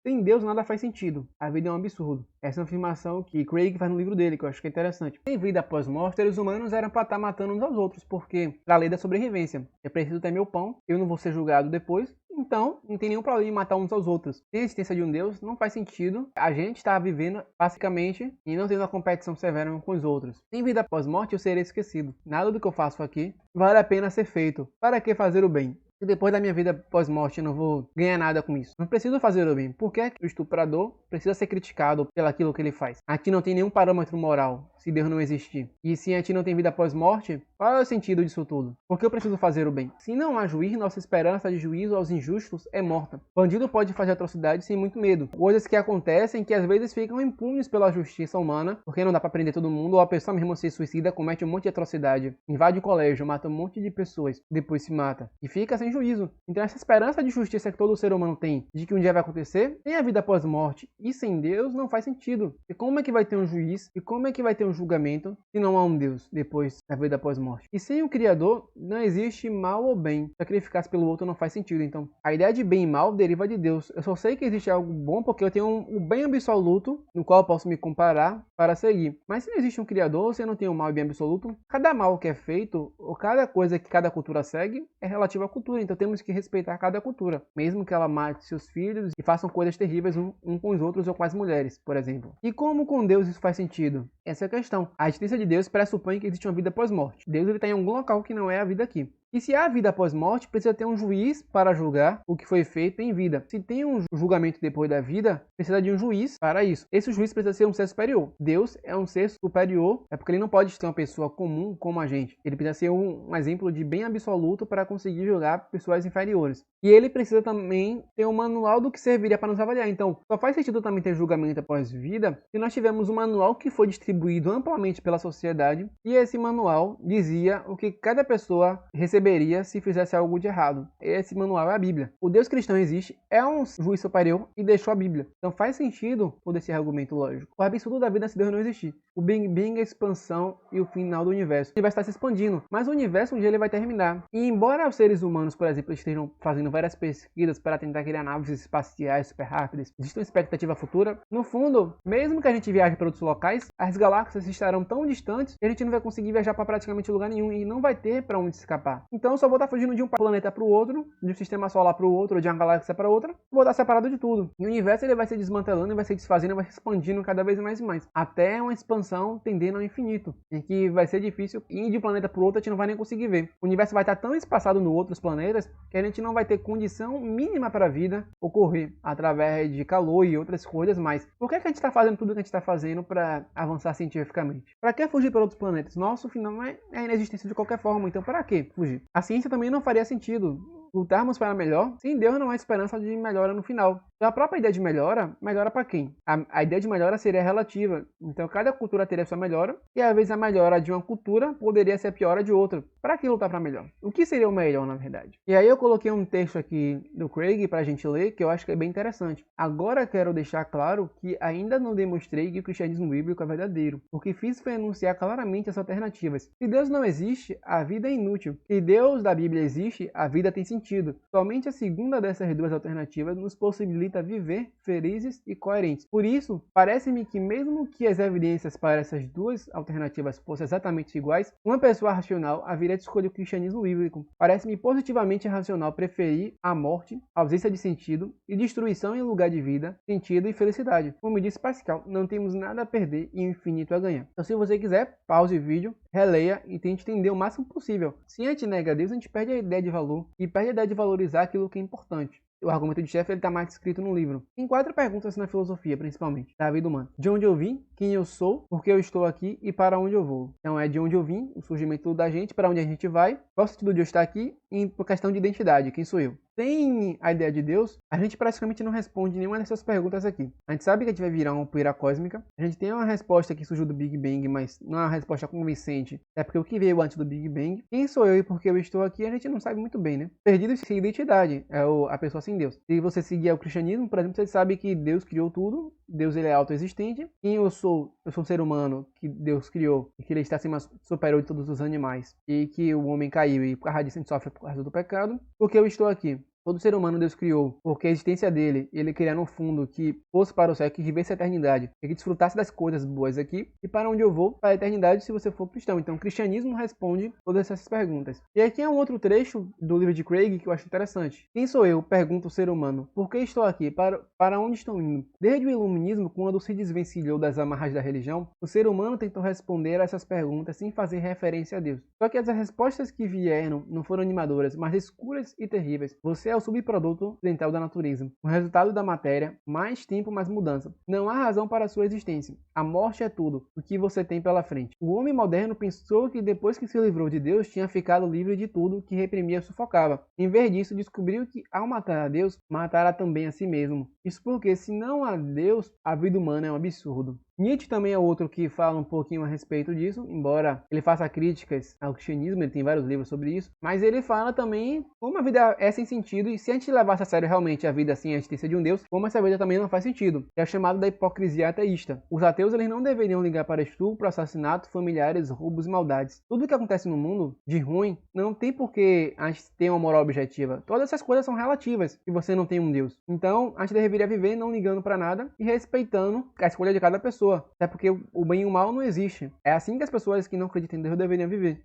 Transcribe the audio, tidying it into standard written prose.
Sem Deus nada faz sentido. A vida é um absurdo. Essa é uma afirmação que Craig faz no livro dele, que eu acho que é interessante. Sem vida após morte, seres humanos eram para estar matando uns aos outros, porque a lei da sobrevivência. Eu preciso ter meu pão, eu não vou ser julgado depois, então não tem nenhum problema em matar uns aos outros. Sem a existência de um Deus, não faz sentido a gente estar vivendo basicamente e não tendo uma competição severa uns com os outros. Sem vida após morte, eu serei esquecido. Nada do que eu faço aqui vale a pena ser feito. Para que fazer o bem? E depois da minha vida pós-morte eu não vou ganhar nada com isso. Não preciso fazer o bem. Por que o estuprador precisa ser criticado pelaquilo que ele faz? Aqui não tem nenhum parâmetro moral, se Deus não existir. E se a gente não tem vida pós-morte, qual é o sentido disso tudo? Por que eu preciso fazer o bem? Se não há juiz, nossa esperança de juízo aos injustos é morta. Bandido pode fazer atrocidades sem muito medo. Coisas que acontecem que às vezes ficam impunes pela justiça humana, porque não dá pra prender todo mundo, ou a pessoa mesmo se suicida, comete um monte de atrocidade, invade o colégio, mata um monte de pessoas, depois se mata. E fica sem juízo. Então essa esperança de justiça que todo ser humano tem, de que um dia vai acontecer, tem a vida após morte, e sem Deus não faz sentido. E como é que vai ter um juiz, e como é que vai ter um julgamento, se não há um Deus depois da vida após morte? E sem o Criador, não existe mal ou bem. Sacrificar-se pelo outro não faz sentido. Então, a ideia de bem e mal deriva de Deus. Eu só sei que existe algo bom porque eu tenho um bem absoluto, no qual eu posso me comparar para seguir. Mas se não existe um Criador, se eu não tenho um mal e bem absoluto, cada mal que é feito, ou cada coisa que cada cultura segue, é relativa à cultura. Então temos que respeitar cada cultura, mesmo que ela mate seus filhos e façam coisas terríveis um com os outros ou com as mulheres, por exemplo. E como com Deus isso faz sentido? Essa é a questão. A existência de Deus pressupõe que existe uma vida pós-morte. Deus está em algum local que não é a vida aqui. E se há vida após morte, precisa ter um juiz para julgar o que foi feito em vida. Se tem um julgamento depois da vida, precisa de um juiz para isso. Esse juiz precisa ser um ser superior. Deus é um ser superior, é porque ele não pode ser uma pessoa comum como a gente. Ele precisa ser um exemplo de bem absoluto para conseguir julgar pessoas inferiores. E ele precisa também ter um manual do que serviria para nos avaliar. Então, só faz sentido também ter julgamento após vida se nós tivermos um manual que foi distribuído amplamente pela sociedade e esse manual dizia o que cada pessoa receberia se fizesse algo de errado. Esse manual é a Bíblia. O Deus cristão existe, é um juiz superior e deixou a Bíblia. Então faz sentido todo esse argumento lógico. O absurdo da vida é se Deus não existir. O Big Bang é a expansão e o final do universo. O universo está se expandindo, mas o universo um dia ele vai terminar. E embora os seres humanos, por exemplo, estejam fazendo várias pesquisas para tentar criar naves espaciais super rápidas, existe uma expectativa futura, no fundo, mesmo que a gente viaje para outros locais, as galáxias estarão tão distantes que a gente não vai conseguir viajar para praticamente lugar nenhum e não vai ter para onde escapar. Então eu só vou estar fugindo de um planeta para o outro, de um sistema solar para o outro, ou de uma galáxia para outra, vou estar separado de tudo. E o universo ele vai se desmantelando, vai se desfazendo, vai se expandindo cada vez mais e mais, até uma expansão tendendo ao infinito, em que vai ser difícil ir de um planeta para o outro, a gente não vai nem conseguir ver. O universo vai estar tão espaçado nos outros planetas que a gente não vai ter condição mínima para a vida ocorrer através de calor e outras coisas mais. Por que a gente está fazendo tudo o que a gente está fazendo para avançar cientificamente? Para que fugir para outros planetas? Nosso final é a inexistência de qualquer forma, então para que fugir? A ciência também não faria sentido. Lutarmos para melhor, sem Deus não há esperança de melhora no final. Então a própria ideia de melhora, melhora para quem? A ideia de melhora seria relativa. Então cada cultura teria sua melhora, e às vezes a melhora de uma cultura poderia ser a piora de outra. Para que lutar para melhor? O que seria o melhor, na verdade? E aí eu coloquei um texto aqui do Craig para a gente ler, que eu acho que é bem interessante. Agora quero deixar claro que ainda não demonstrei que o cristianismo bíblico é verdadeiro. O que fiz foi enunciar claramente as alternativas. Se Deus não existe, a vida é inútil. Se Deus da Bíblia existe, a vida tem sentido. Somente a segunda dessas duas alternativas nos possibilita viver felizes e coerentes. Por isso, parece-me que mesmo que as evidências para essas duas alternativas fossem exatamente iguais, uma pessoa racional haveria de escolher o cristianismo bíblico. Parece-me positivamente racional preferir a morte, a ausência de sentido e destruição em lugar de vida, sentido e felicidade. Como disse Pascal, não temos nada a perder e o infinito a ganhar. Então se você quiser, pause o vídeo, releia e tente entender o máximo possível. Se a gente nega Deus, a gente perde a ideia de valor e perde a ideia de valorizar aquilo que é importante. O argumento de chefe está mais escrito no livro. Tem 4 perguntas na filosofia, principalmente, da vida humana. De onde eu vim, quem eu sou, por que eu estou aqui e para onde eu vou. Então é de onde eu vim, o surgimento da gente, para onde a gente vai, qual o sentido de eu estar aqui e por questão de identidade, quem sou eu. Sem a ideia de Deus, a gente praticamente não responde nenhuma dessas perguntas aqui. A gente sabe que a gente vai virar uma poeira cósmica. A gente tem uma resposta que surgiu do Big Bang, mas não é uma resposta convincente. É porque o que veio antes do Big Bang. Quem sou eu e por que eu estou aqui, a gente não sabe muito bem, né? Perdido sem identidade, é a pessoa sem Deus. Se você seguir o cristianismo, por exemplo, você sabe que Deus criou tudo. Deus ele é autoexistente. Quem eu sou um ser humano que Deus criou e que ele está acima superior de todos os animais. E que o homem caiu e por causa disso a gente sofre por causa do pecado. Por que eu estou aqui? Todo ser humano Deus criou, porque a existência dele, ele queria no fundo que fosse para o céu, que vivesse a eternidade, que desfrutasse das coisas boas aqui, e para onde eu vou, para a eternidade, se você for cristão. Então, o cristianismo responde todas essas perguntas. E aqui é um outro trecho do livro de Craig que eu acho interessante. Quem sou eu? Pergunta o ser humano. Por que estou aqui? Para onde estou indo? Desde o iluminismo, quando se desvencilhou das amarras da religião, o ser humano tentou responder a essas perguntas sem fazer referência a Deus. Só que as respostas que vieram não foram animadoras, mas escuras e terríveis. Você é o subproduto acidental da natureza. O resultado da matéria, mais tempo, mais mudança. Não há razão para a sua existência. A morte é tudo, o que você tem pela frente. O homem moderno pensou que depois que se livrou de Deus, tinha ficado livre de tudo que reprimia e sufocava. Em vez disso, descobriu que ao matar a Deus, matará também a si mesmo. Isso porque, se não há Deus, a vida humana é um absurdo. Nietzsche também é outro que fala um pouquinho a respeito disso, embora ele faça críticas ao cristianismo, ele tem vários livros sobre isso, mas ele fala também como a vida é sem sentido, e se a gente levasse a sério realmente a vida assim, a existência de um Deus, como essa vida também não faz sentido. É chamado da hipocrisia ateísta. Os ateus eles não deveriam ligar para estupro, assassinato, familiares, roubos e maldades. Tudo que acontece no mundo de ruim não tem porque a gente ter uma moral objetiva. Todas essas coisas são relativas se você não tem um Deus. Então a gente deveria viver não ligando para nada e respeitando a escolha de cada pessoa. Até porque o bem e o mal não existe. É assim que as pessoas que não acreditam em Deus deveriam viver.